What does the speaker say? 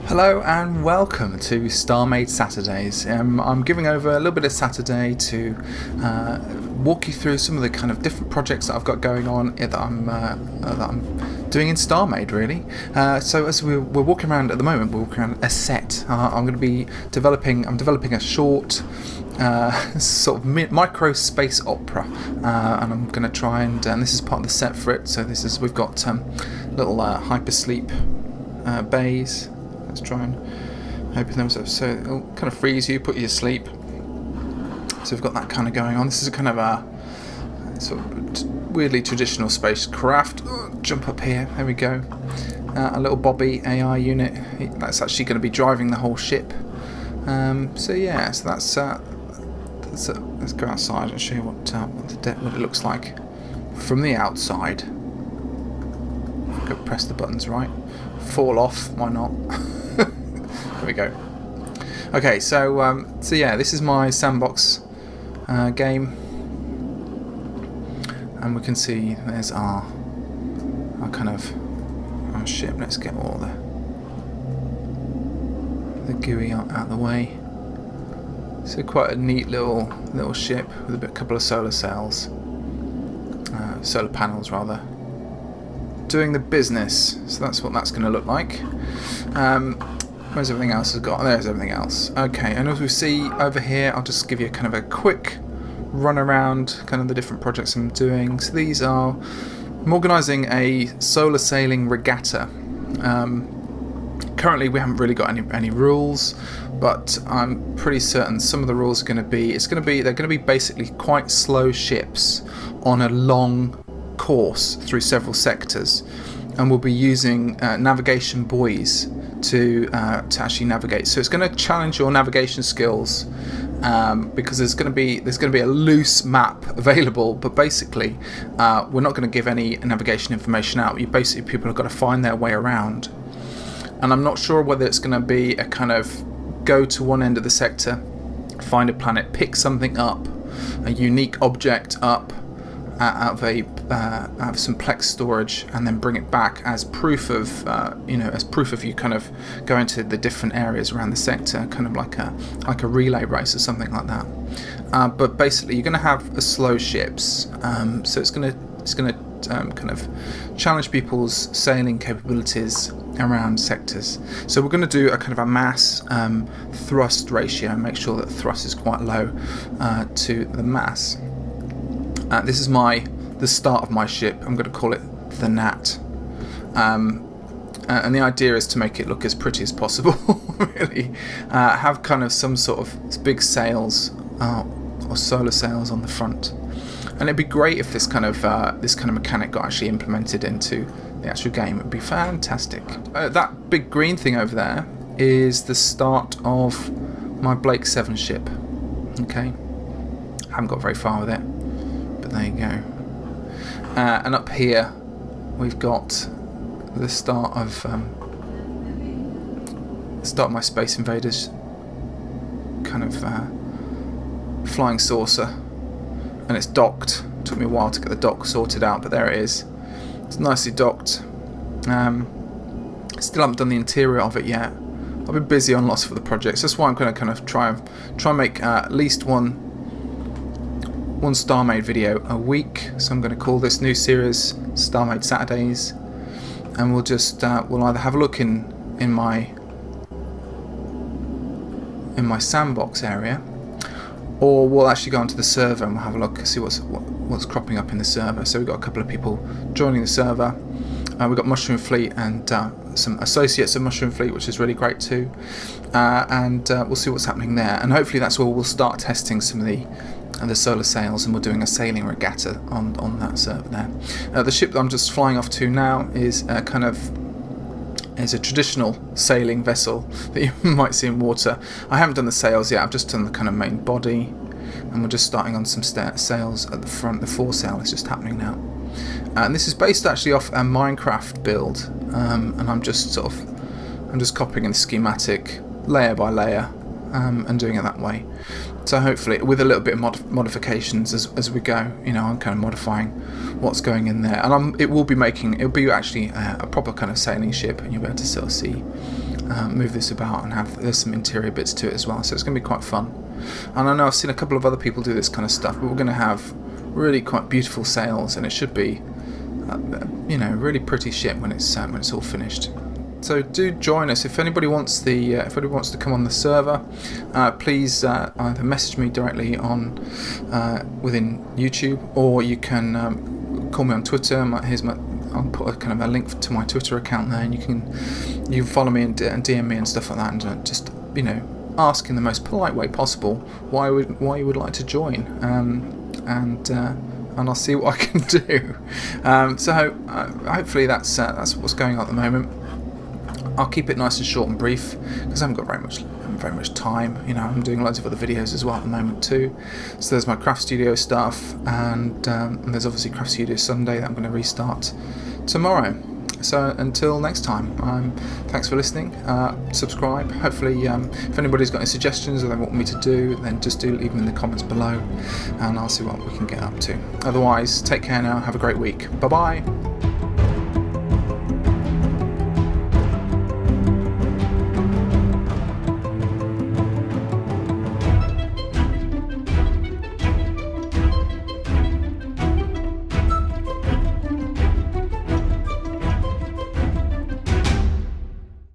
Hello and welcome to Starmade Saturdays. I'm giving over a little bit of Saturday to walk you through some of the kind of different projects that I've got going on that I'm doing in Starmade, really. So as we're walking around at the moment, we're walking around a set. I'm developing a short sort of micro space opera, and I'm going to try and this is part of the set for it. So we've got little hypersleep bays. Let's try and open them so it'll kind of freeze you, put you to sleep. So we've got that kind of going on. This is a kind of a sort of weirdly traditional spacecraft. Jump up here. There we go. A little Bobby AI unit. That's actually going to be driving the whole ship. So let's go outside and show you what it looks like from the outside. Go press the buttons right. Fall off. Why not? There we go. Okay, so this is my Sandbox game, and we can see there's our kind of our ship. Let's get all the GUI out of the way. So quite a neat little ship with a couple of solar panels rather, doing the business. So that's what that's going to look like. Where's everything else has got? There's everything else. Okay, and as we see over here, I'll just give you kind of a quick run around kind of the different projects I'm doing. So these are, I'm organising a solar sailing regatta. Currently we haven't really got any rules, but I'm pretty certain some of the rules are going to be, they're going to be basically quite slow ships on a long course through several sectors, and we'll be using navigation buoys to actually navigate. So it's going to challenge your navigation skills, because there's going to be a loose map available, but basically we're not going to give any navigation information out. People have got to find their way around, and I'm not sure whether it's going to be a kind of go to one end of the sector, find a planet, pick something up, a unique object up out of some Plex storage, and then bring it back as proof of you kind of going to the different areas around the sector, kind of like a relay race or something like that. But basically, you're going to have slow ships, so it's going to kind of challenge people's sailing capabilities around sectors. So we're going to do a kind of a mass thrust ratio, make sure that thrust is quite low to the mass. This is the start of my ship. I'm going to call it the Gnat, and the idea is to make it look as pretty as possible. Really, have kind of some sort of big sails or solar sails on the front, and it'd be great if this kind of mechanic got actually implemented into the actual game. It'd be fantastic. That big green thing over there is the start of my Blake 7 ship. Okay, haven't got very far with it. There you go. And up here we've got the start of my Space Invaders kind of flying saucer, and it's docked. It took me a while to get the dock sorted out, but there it is. It's nicely docked. Still haven't done the interior of it yet. I've been busy on lots of the projects. That's why I'm going to kind of try and make at least one Starmade video a week. So I'm going to call this new series Starmade Saturdays, and we'll just we'll either have a look in my Sandbox area, or we'll actually go onto the server and we'll have a look, see what's cropping up in the server. So we've got a couple of people joining the server. We've got Mushroom Fleet and some associates of Mushroom Fleet, which is really great too, and we'll see what's happening there, and hopefully that's where we'll start testing some of the solar sails, and we're doing a sailing regatta on that server there. The ship that I'm just flying off to now is a traditional sailing vessel that you might see in water. I haven't done the sails yet. I've just done the kind of main body, and we're just starting on some sails at the front. The foresail is just happening now, and this is based actually off a Minecraft build, and I'm just copying the schematic layer by layer, and doing it that way. So hopefully, with a little bit of modifications as we go, I'm kind of modifying what's going in there, and it'll be actually a proper kind of sailing ship, and you'll be able to sort of see move this about and there's some interior bits to it as well, so it's going to be quite fun. And I know I've seen a couple of other people do this kind of stuff, but we're going to have really quite beautiful sails, and it should be really pretty ship when it's all finished. So do join us if anybody wants to come on the server. Please either message me directly on within YouTube, or you can call me on Twitter. I'll put a link to my Twitter account there, and you can follow me and DM me and stuff like that, and just ask in the most polite way possible why you would like to join, and I'll see what I can do. So hopefully that's what's going on at the moment. I'll keep it nice and short and brief because I haven't got very much time. I'm doing loads of other videos as well at the moment too. So there's my Craft Studio stuff, and there's obviously Craft Studio Sunday that I'm going to restart tomorrow. So until next time, thanks for listening. Subscribe. Hopefully, if anybody's got any suggestions or they want me to do, then just do leave them in the comments below, and I'll see what we can get up to. Otherwise, take care now. Have a great week. Bye bye.